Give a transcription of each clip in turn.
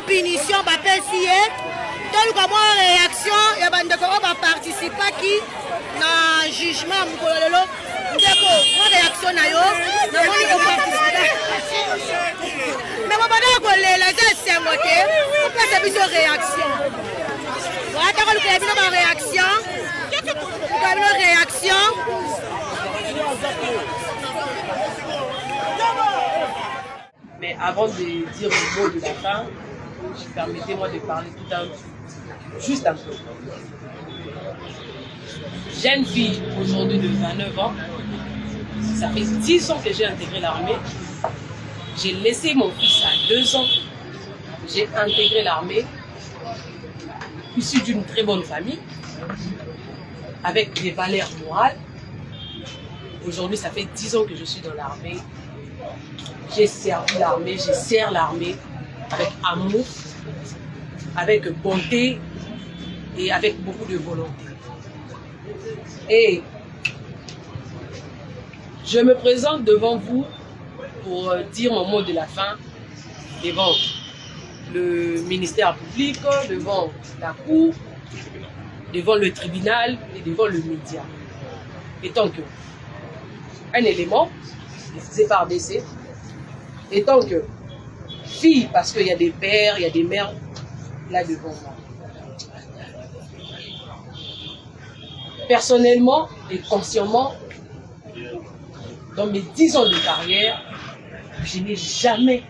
punition réaction ya bandeko ba participer qui na jugement mkololo ndeko mo réaction na yo na moni ko participer mais mo bana ko lela za sengo te ko pesa biso réaction wata ko le bino ba réaction ko bino réaction. Mais avant de dire le mot de la fin, permettez-moi de parler juste un peu. Jeune fille, aujourd'hui de 29 ans, ça fait 10 ans que j'ai intégré l'armée. J'ai laissé mon fils à 2 ans. J'ai intégré l'armée, issu d'une très bonne famille, avec des valeurs morales. Aujourd'hui, ça fait 10 ans que je suis dans l'armée. J'ai servi l'armée, je sers l'armée avec amour, avec bonté et avec beaucoup de volonté. Et je me présente devant vous pour dire mon mot de la fin devant le ministère public, devant la cour, devant le tribunal et devant le média. Étant que un élément, des FARDC, étant que fille, parce qu'il y a des pères, il y a des mères là devant moi. Personnellement et consciemment, dans mes 10 ans de carrière, je n'ai jamais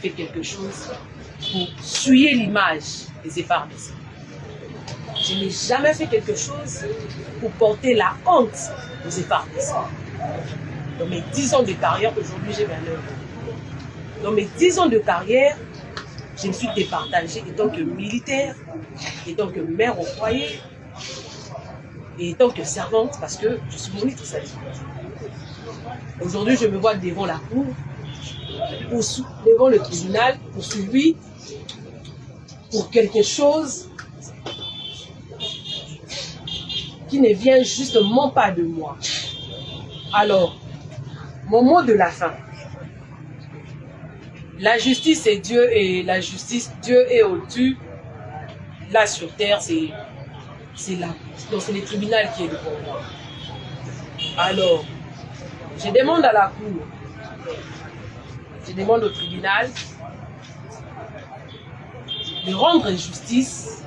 fait quelque chose pour souiller l'image des FARDC. Je n'ai jamais fait quelque chose pour porter la honte aux FARDC. Dans mes 10 ans de carrière, aujourd'hui j'ai 29 ans. Dans mes 10 ans de carrière, je me suis départagée étant que militaire, étant que mère au foyer, et étant que servante, parce que je suis monitrice à l'école. Aujourd'hui, je me vois devant la cour, devant le tribunal, poursuivi pour quelque chose qui ne vient justement pas de moi. Alors, mon mot de la fin. La justice c'est Dieu et la justice, Dieu est au-dessus. Là sur terre, c'est le tribunal qui est devant moi. Alors, je demande à la cour, je demande au tribunal de rendre justice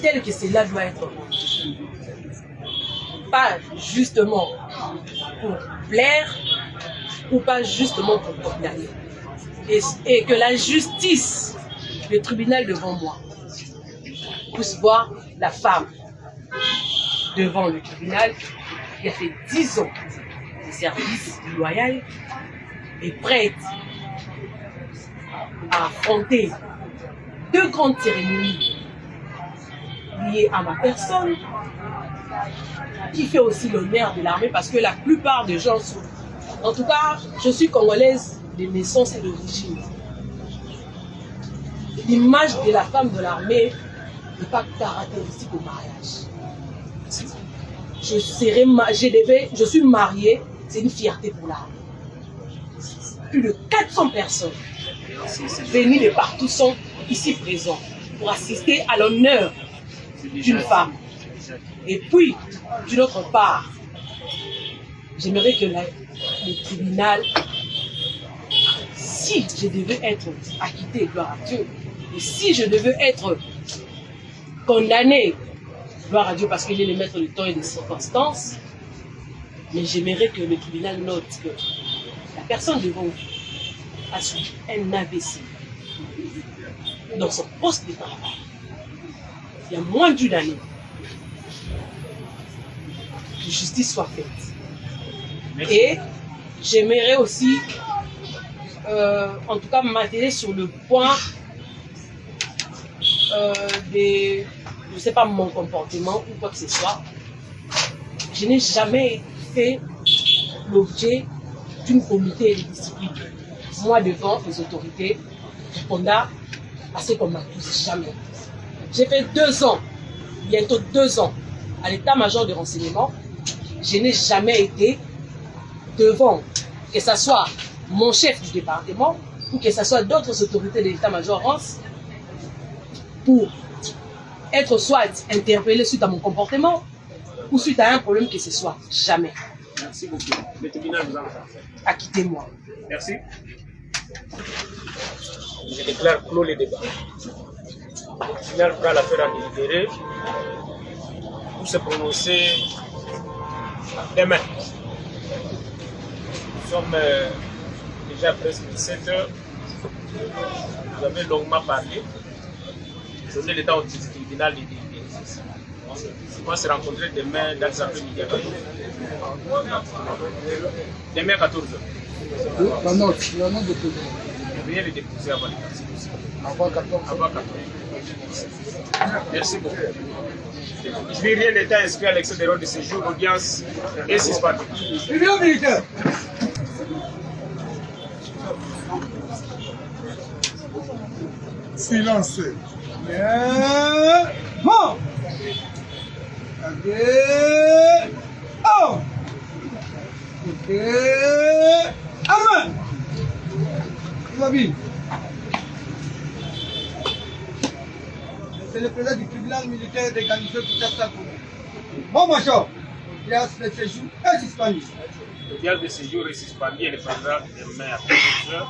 tel que cela doit être rendu. Pas justement pour plaire ou pas justement pour condamner. Et que la justice, le tribunal devant moi, puisse voir la femme devant le tribunal qui a fait 10 ans de service loyal et prête à affronter 2 grandes cérémonies liées à ma personne, qui fait aussi l'honneur de l'armée parce que la plupart des gens sont... En tout cas, je suis congolaise de naissance et d'origine. L'image de la femme de l'armée n'est pas caractéristique au mariage. Je suis mariée, c'est une fierté pour l'armée. Plus de 400 personnes venues de partout sont ici présentes pour assister à l'honneur d'une femme. Et puis, d'une autre part, j'aimerais que le tribunal, si je devais être acquitté, gloire à Dieu, et si je devais être condamné Gloire à Dieu parce qu'il est le maître du temps et des circonstances. Mais j'aimerais que le tribunal note que la personne devant vous a subi un AVC dans son poste de travail. Il y a moins d'une année. Que justice soit faite. Merci. Et j'aimerais aussi, en tout cas, m'atteler sur le point je ne sais pas, mon comportement ou quoi que ce soit. Je n'ai jamais fait l'objet d'une comité de discipline. Moi, devant les autorités, répondant à ce qu'on m'accuse, jamais. J'ai fait 2 ans, bientôt 2 ans, à l'état-major de renseignement. Je n'ai jamais été devant, que ce soit mon chef du département ou que ce soit d'autres autorités de l'état-major Rance, pour être soit interpellé suite à mon comportement ou suite à un problème que ce soit. Jamais. Merci beaucoup. Le tribunal vous entend. Acquittez-moi. Merci. Je déclare clos les débats. Le tribunal prend l'affaire à délibérer pour se prononcer demain. Nous sommes déjà presque 17 heures. Vous avez longuement parlé. Donner le temps au tribunal de délibérer. On va se rencontrer demain dans l'après-midi à 14h. Demain à 14h. La note de tout. Veuillez le déposer avant les 14h. Avant 14h. Avant 14h. Merci beaucoup. Je vais rien d'état inscrit à l'excès des rôles de séjour, audience et suspendue. Union militaire. Silence. Bien. Bon. Allez. Oh. Ok. Amen. C'est le président du tribunal militaire de Ganifé pour ça. Bon, major. Audience de séjour est suspendu. L'audience de séjour est suspendue et le prendra demain à 14h.